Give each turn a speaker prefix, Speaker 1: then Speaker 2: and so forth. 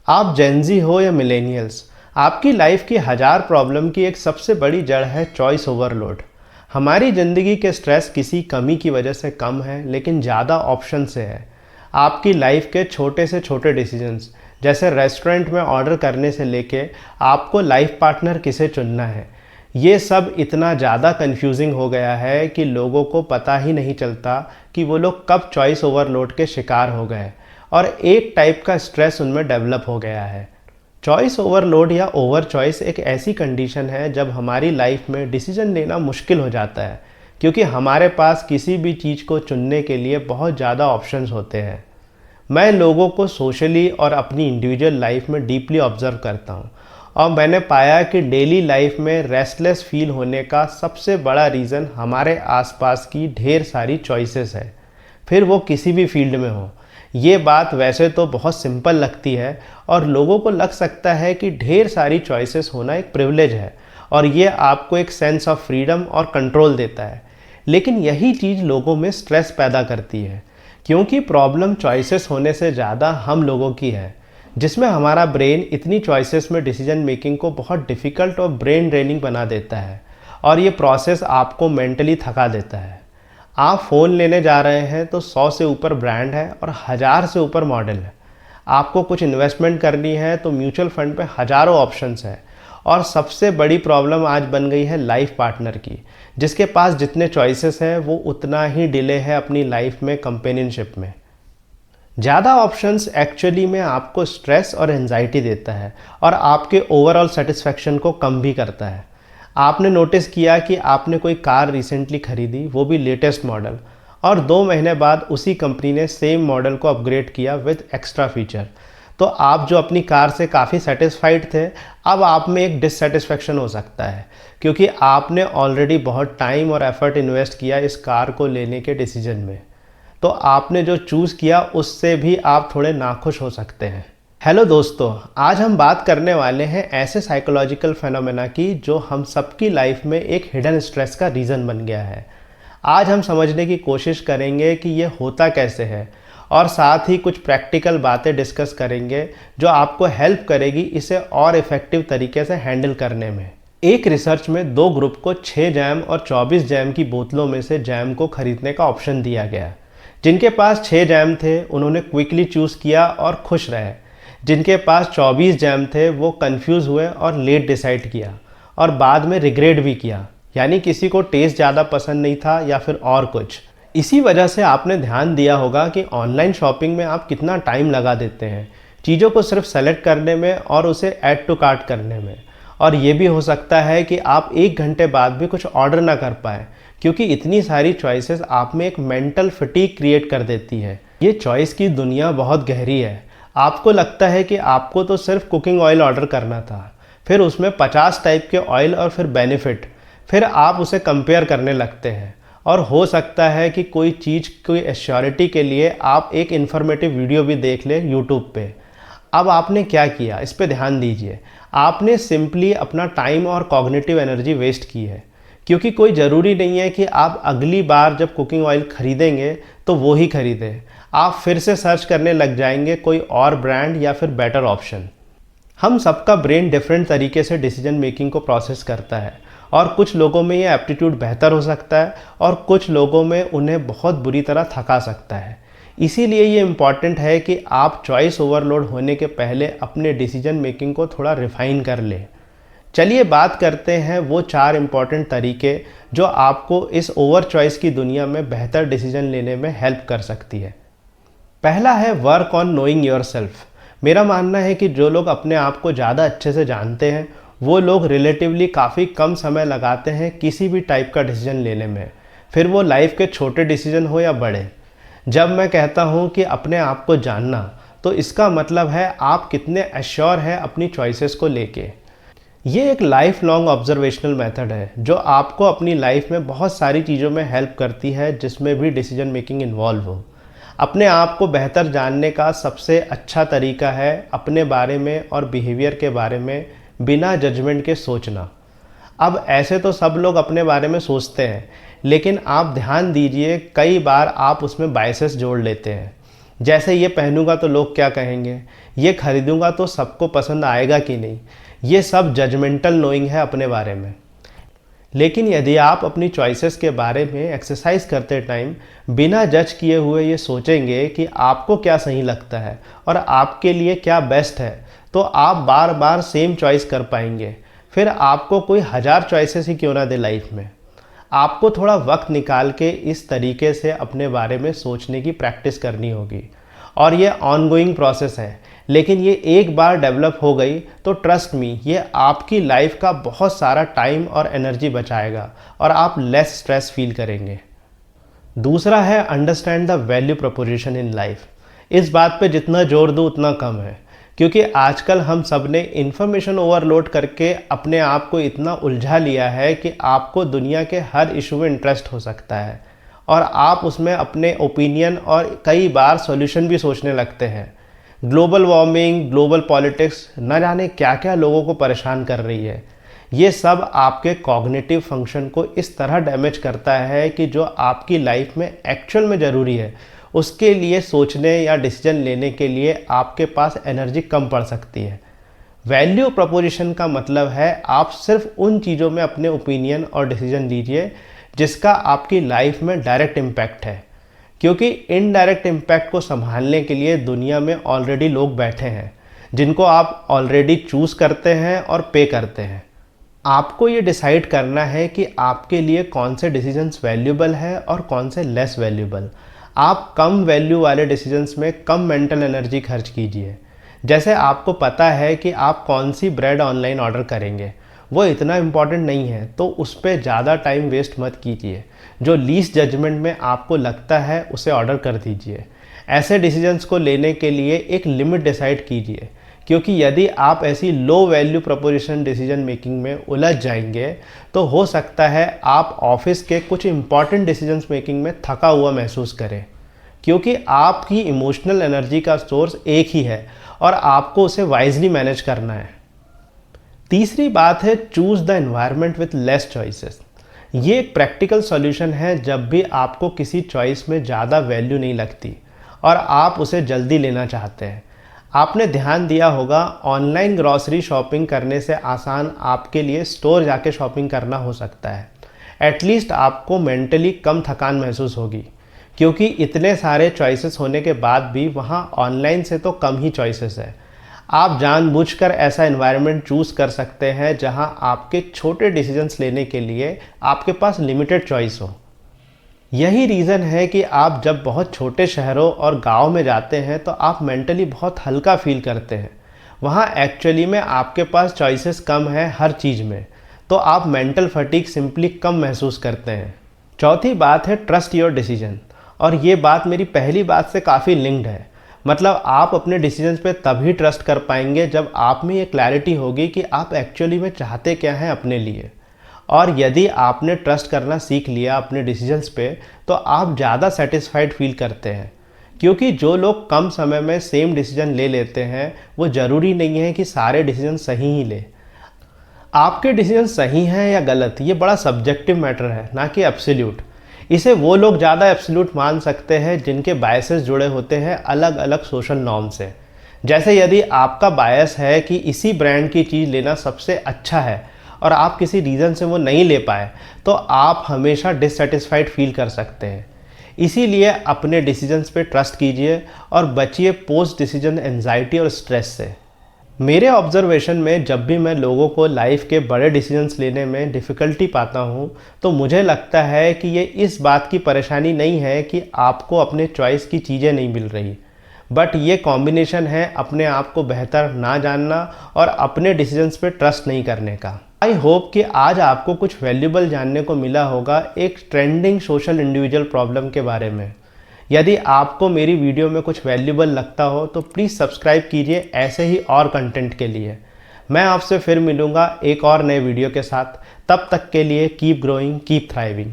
Speaker 1: आप जेनजी हो या मिलेनियल्स, आपकी लाइफ की हज़ार प्रॉब्लम की एक सबसे बड़ी जड़ है चॉइस ओवरलोड। हमारी ज़िंदगी के स्ट्रेस किसी कमी की वजह से कम है, लेकिन ज़्यादा ऑप्शन से है। आपकी लाइफ के छोटे से छोटे डिसीजंस, जैसे रेस्टोरेंट में ऑर्डर करने से लेके आपको लाइफ पार्टनर किसे चुनना है, ये सब इतना ज़्यादा कंफ्यूजिंग हो गया है कि लोगों को पता ही नहीं चलता कि वो लोग कब चॉइस ओवरलोड के शिकार हो गए और एक टाइप का स्ट्रेस उनमें डेवलप हो गया है। चॉइस ओवरलोड या ओवर चॉइस एक ऐसी कंडीशन है जब हमारी लाइफ में डिसीजन लेना मुश्किल हो जाता है, क्योंकि हमारे पास किसी भी चीज़ को चुनने के लिए बहुत ज़्यादा ऑप्शंस होते हैं। मैं लोगों को सोशली और अपनी इंडिविजुअल लाइफ में डीपली ऑब्जर्व करता हूँ, और मैंने पाया कि डेली लाइफ में रेस्टलेस फील होने का सबसे बड़ा रीज़न हमारे आसपास की ढेर सारी चॉइसेस है, फिर वो किसी भी फील्ड में हो। ये बात वैसे तो बहुत सिंपल लगती है और लोगों को लग सकता है कि ढेर सारी चॉइसेस होना एक प्रिविलेज है और ये आपको एक सेंस ऑफ फ्रीडम और कंट्रोल देता है। लेकिन यही चीज़ लोगों में स्ट्रेस पैदा करती है, क्योंकि प्रॉब्लम चॉइसेस होने से ज़्यादा हम लोगों की है, जिसमें हमारा ब्रेन इतनी चॉइसेस में डिसीजन मेकिंग को बहुत डिफ़िकल्ट और ब्रेन ड्रेनिंग बना देता है, और ये प्रोसेस आपको मेंटली थका देता है। आप फ़ोन लेने जा रहे हैं तो 100 से ऊपर ब्रांड है और 1000 से ऊपर मॉडल है। आपको कुछ इन्वेस्टमेंट करनी है तो म्यूचुअल फंड पे हज़ारों ऑप्शंस हैं। और सबसे बड़ी प्रॉब्लम आज बन गई है लाइफ पार्टनर की, जिसके पास जितने चॉइसेस हैं वो उतना ही डिले है अपनी लाइफ में कंपेनियनशिप में। ज़्यादा ऑप्शंस एक्चुअली में आपको स्ट्रेस और एंजाइटी देता है और आपके ओवरऑल सेटिस्फेक्शन को कम भी करता है। आपने नोटिस किया कि आपने कोई कार रिसेंटली खरीदी, वो भी लेटेस्ट मॉडल, और 2 महीने बाद उसी कंपनी ने सेम मॉडल को अपग्रेड किया विद एक्स्ट्रा फीचर। तो आप जो अपनी कार से काफ़ी सेटिस्फाइड थे, अब आप में एक डिससेटिस्फेक्शन हो सकता है, क्योंकि आपने ऑलरेडी बहुत टाइम और एफर्ट इन्वेस्ट किया इस कार को लेने के डिसीजन में। तो आपने जो चूज़ किया उससे भी आप थोड़े नाखुश हो सकते हैं। हेलो दोस्तों, आज हम बात करने वाले हैं ऐसे साइकोलॉजिकल फेनोमेना की जो हम सबकी लाइफ में एक हिडन स्ट्रेस का रीज़न बन गया है। आज हम समझने की कोशिश करेंगे कि ये होता कैसे है, और साथ ही कुछ प्रैक्टिकल बातें डिस्कस करेंगे जो आपको हेल्प करेगी इसे और इफ़ेक्टिव तरीके से हैंडल करने में। एक रिसर्च में 2 ग्रुप को 6 जैम और 24 जैम की बोतलों में से जैम को खरीदने का ऑप्शन दिया गया। जिनके पास 6 जैम थे उन्होंने क्विकली चूज़ किया और खुश रहे। जिनके पास 24 जैम थे वो कंफ्यूज हुए और लेट डिसाइड किया और बाद में रिग्रेट भी किया, यानी किसी को टेस्ट ज़्यादा पसंद नहीं था या फिर और कुछ। इसी वजह से आपने ध्यान दिया होगा कि ऑनलाइन शॉपिंग में आप कितना टाइम लगा देते हैं चीज़ों को सिर्फ सेलेक्ट करने में और उसे ऐड टू कार्ट करने में। और ये भी हो सकता है कि आप 1 घंटे बाद भी कुछ ऑर्डर ना कर पाए, क्योंकि इतनी सारी चॉइसेस आप में एक मेंटल फटीग क्रिएट कर देती है। ये चॉइस की दुनिया बहुत गहरी है। आपको लगता है कि आपको तो सिर्फ कुकिंग ऑयल ऑर्डर करना था, फिर उसमें 50 टाइप के ऑयल और फिर बेनिफिट, फिर आप उसे कंपेयर करने लगते हैं। और हो सकता है कि कोई चीज़ की एश्योरिटी के लिए आप एक इन्फॉर्मेटिव वीडियो भी देख लें यूट्यूब पे। अब आपने क्या किया, इस पे ध्यान दीजिए। आपने सिंपली अपना टाइम और कॉग्निटिव एनर्जी वेस्ट की है, क्योंकि कोई ज़रूरी नहीं है कि आप अगली बार जब कुकिंग ऑयल ख़रीदेंगे तो वो ही ख़रीदें। आप फिर से सर्च करने लग जाएंगे कोई और ब्रांड या फिर बेटर ऑप्शन। हम सबका ब्रेन डिफरेंट तरीके से डिसीजन मेकिंग को प्रोसेस करता है, और कुछ लोगों में ये एप्टीट्यूड बेहतर हो सकता है और कुछ लोगों में उन्हें बहुत बुरी तरह थका सकता है। इसीलिए ये इम्पॉर्टेंट है कि आप चॉइस ओवरलोड होने के पहले अपने डिसीजन मेकिंग को थोड़ा रिफाइन कर लें। चलिए बात करते हैं वो 4 इम्पॉर्टेंट तरीके जो आपको इस ओवर चॉइस की दुनिया में बेहतर डिसीजन लेने में हेल्प कर सकती है। पहला है वर्क ऑन नोइंग योरसेल्फ। मेरा मानना है कि जो लोग अपने आप को ज़्यादा अच्छे से जानते हैं वो लोग रिलेटिवली काफ़ी कम समय लगाते हैं किसी भी टाइप का डिसीजन लेने में, फिर वो लाइफ के छोटे डिसीजन हो या बड़े। जब मैं कहता हूँ कि अपने आप को जानना, तो इसका मतलब है आप कितने एश्योर हैं अपनी चॉइसेस को लेके। ये एक लाइफ लॉन्ग ऑब्जर्वेशनल मेथड है जो आपको अपनी लाइफ में बहुत सारी चीज़ों में हेल्प करती है जिसमें भी डिसीजन मेकिंग इन्वॉल्व हो। अपने आप को बेहतर जानने का सबसे अच्छा तरीका है अपने बारे में और बिहेवियर के बारे में बिना जजमेंट के सोचना। अब ऐसे तो सब लोग अपने बारे में सोचते हैं, लेकिन आप ध्यान दीजिए कई बार आप उसमें बायसेस जोड़ लेते हैं। जैसे ये पहनूंगा तो लोग क्या कहेंगे, ये खरीदूंगा तो सबको पसंद आएगा कि नहीं। ये सब जजमेंटल नोइंग है अपने बारे में। लेकिन यदि आप अपनी चॉइसेस के बारे में एक्सरसाइज करते टाइम बिना जज किए हुए ये सोचेंगे कि आपको क्या सही लगता है और आपके लिए क्या बेस्ट है, तो आप बार बार सेम चॉइस कर पाएंगे। फिर आपको कोई 1000 चॉइसेस ही क्यों ना दे लाइफ में। आपको थोड़ा वक्त निकाल के इस तरीके से अपने बारे में सोचने की प्रैक्टिस करनी होगी, और ये ऑनगोइंग प्रोसेस है। लेकिन ये एक बार डेवलप हो गई तो ट्रस्ट मी, ये आपकी लाइफ का बहुत सारा टाइम और एनर्जी बचाएगा और आप लेस स्ट्रेस फील करेंगे। दूसरा है understand the value proposition in life. इस बात पे जितना जोर दो उतना कम है, क्योंकि आजकल हम सब ने इन्फॉर्मेशन ओवरलोड करके अपने आप को इतना उलझा लिया है कि आपको दुनिया के हर इशू में इंटरेस्ट हो सकता है और आप उसमें अपने ओपिनियन और कई बार सॉल्यूशन भी सोचने लगते हैं। ग्लोबल वार्मिंग, ग्लोबल पॉलिटिक्स, न जाने क्या क्या लोगों को परेशान कर रही है। ये सब आपके कॉग्निटिव फंक्शन को इस तरह डैमेज करता है कि जो आपकी लाइफ में एक्चुअल में ज़रूरी है उसके लिए सोचने या डिसीजन लेने के लिए आपके पास एनर्जी कम पड़ सकती है। वैल्यू प्रपोजिशन का मतलब है आप सिर्फ उन चीज़ों में अपने ओपिनियन और डिसीजन लीजिए जिसका आपकी लाइफ में डायरेक्ट इम्पैक्ट है, क्योंकि इनडायरेक्ट इम्पैक्ट को संभालने के लिए दुनिया में ऑलरेडी लोग बैठे हैं जिनको आप ऑलरेडी चूज़ करते हैं और पे करते हैं। आपको ये डिसाइड करना है कि आपके लिए कौन से डिसीजंस वैल्यूबल है और कौन से लेस वैल्यूबल। आप कम वैल्यू वाले डिसीजंस में कम मेंटल एनर्जी खर्च कीजिए। जैसे आपको पता है कि आप कौन सी ब्रेड ऑनलाइन ऑर्डर करेंगे, वो इतना इम्पॉर्टेंट नहीं है, तो उस पर ज़्यादा टाइम वेस्ट मत कीजिए। जो लीस्ट जजमेंट में आपको लगता है उसे ऑर्डर कर दीजिए। ऐसे डिसीजंस को लेने के लिए एक लिमिट डिसाइड कीजिए, क्योंकि यदि आप ऐसी low value preposition decision making में उलझ जाएंगे तो हो सकता है आप ऑफिस के कुछ इंपॉर्टेंट डिसीजंस मेकिंग में थका हुआ महसूस करें, क्योंकि आपकी इमोशनल एनर्जी का सोर्स एक ही है और आपको उसे वाइजली मैनेज करना है। तीसरी बात है choose the environment with less choices. ये एक प्रैक्टिकल सॉल्यूशन है जब भी आपको किसी चॉइस में ज़्यादा वैल्यू नहीं लगती और आप उसे जल्दी लेना चाहते हैं। आपने ध्यान दिया होगा, ऑनलाइन ग्रॉसरी शॉपिंग करने से आसान आपके लिए स्टोर जाके शॉपिंग करना हो सकता है। एटलीस्ट आपको मेंटली कम थकान महसूस होगी, क्योंकि इतने सारे चॉइसेस होने के बाद भी वहाँ ऑनलाइन से तो कम ही चॉइसेस है। आप जानबूझकर ऐसा एनवायरनमेंट चूज़ कर सकते हैं जहाँ आपके छोटे डिसीजंस लेने के लिए आपके पास लिमिटेड चॉइस हो। यही रीज़न है कि आप जब बहुत छोटे शहरों और गांव में जाते हैं तो आप मेंटली बहुत हल्का फील करते हैं। वहाँ एक्चुअली में आपके पास चॉइसेस कम है हर चीज़ में, तो आप मेंटल फटीग सिंपली कम महसूस करते हैं। चौथी बात है ट्रस्ट योर डिसीजन, और ये बात मेरी पहली बात से काफ़ी लिंक्ड है। मतलब आप अपने डिसीजंस पे तभी ट्रस्ट कर पाएंगे जब आप में ये क्लैरिटी होगी कि आप एक्चुअली में चाहते क्या हैं अपने लिए। और यदि आपने ट्रस्ट करना सीख लिया अपने डिसीजंस पे तो आप ज़्यादा सेटिस्फाइड फील करते हैं, क्योंकि जो लोग कम समय में सेम डिसीजन ले लेते हैं वो ज़रूरी नहीं है कि सारे डिसीजन सही ही ले। आपके डिसीजन सही हैं या गलत ये बड़ा सब्जेक्टिव मैटर है, ना कि एब्सोल्यूट। इसे वो लोग ज़्यादा एब्सोल्यूट मान सकते हैं जिनके बायसेस जुड़े होते हैं अलग अलग सोशल नॉर्म से। जैसे यदि आपका बायस है कि इसी ब्रांड की चीज़ लेना सबसे अच्छा है और आप किसी रीज़न से वो नहीं ले पाए, तो आप हमेशा डिससेटिस्फाइड फील कर सकते हैं। इसीलिए अपने डिसीजंस पे ट्रस्ट कीजिए और बचिए पोस्ट डिसीजन एंजाइटी और स्ट्रेस से। मेरे ऑब्जर्वेशन में जब भी मैं लोगों को लाइफ के बड़े डिसीजंस लेने में डिफ़िकल्टी पाता हूँ तो मुझे लगता है कि ये इस बात की परेशानी नहीं है कि आपको अपने चॉइस की चीज़ें नहीं मिल रही, बट ये कॉम्बिनेशन है अपने आप को बेहतर ना जानना और अपने डिसीजंस पे ट्रस्ट नहीं करने का। आई होप कि आज आपको कुछ वैल्यूबल जानने को मिला होगा एक ट्रेंडिंग सोशल इंडिविजुअल प्रॉब्लम के बारे में। यदि आपको मेरी वीडियो में कुछ वैल्यूबल लगता हो तो प्लीज़ सब्सक्राइब कीजिए ऐसे ही और कंटेंट के लिए। मैं आपसे फिर मिलूँगा एक और नए वीडियो के साथ। तब तक के लिए कीप ग्रोइंग, कीप थ्राइविंग।